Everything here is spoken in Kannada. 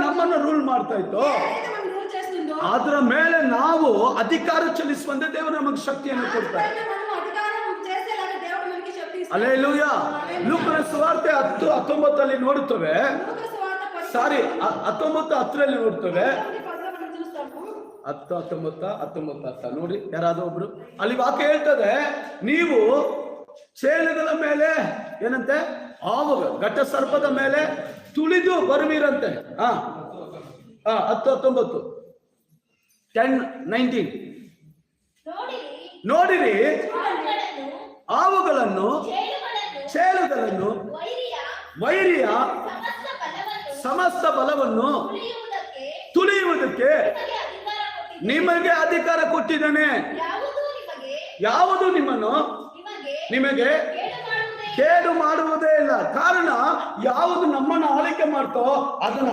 ನಮ್ಮನ್ನು ರೂಲ್ ಮಾಡ್ತಾ ಇತ್ತು, ಅದರ ಮೇಲೆ ನಾವು ಅಧಿಕಾರ ಚಲಿಸುವಂತೆ ದೇವರು ನಮಗೆ ಶಕ್ತಿಯನ್ನು ಕೊಡ್ತಾರೆ. ಹಲ್ಲೆಲೂಯಾ. ಲೂಕನ ಸುವಾರ್ತೆ 10:19 ನೋಡುತ್ತೇವೆ. ಸಾರಿ, 19:10 ನೋಡ್ತೇವೆ. 10:19 ನೋಡಿ, ಯಾರಾದ್ರೂ ಒಬ್ರು ಅಲ್ಲಿ ವಾಕ್ಯ ಹೇಳ್ತದೆ, ನೀವು ಚೇಳುಗಳ ಮೇಲೆ ಏನಂತೆ, ಆವಾಗ ಘಟ ಸರ್ಪದ ಮೇಲೆ ತುಳಿದು ಬರುವಿರಂತೆ. 10:19 10:19 ನೋಡಿರಿ, ಹಾವುಗಳನ್ನು, ಚೇಳುಗಳನ್ನು, ವೈರಿಯ ಸಮಸ್ತ ಬಲವನ್ನು ತುಳಿಯುವುದಕ್ಕೆ ನಿಮಗೆ ಅಧಿಕಾರ ಕೊಟ್ಟಿದ್ದಾನೆ. ಯಾವುದು ನಿಮಗೆ ಕೇಡು ಮಾಡುವುದೇ ಇಲ್ಲ. ಕಾರಣ ಯಾವುದು ನಮ್ಮನ್ನು ಆಳ್ವಿಕೆ ಮಾಡ್ತೋ ಅದನ್ನು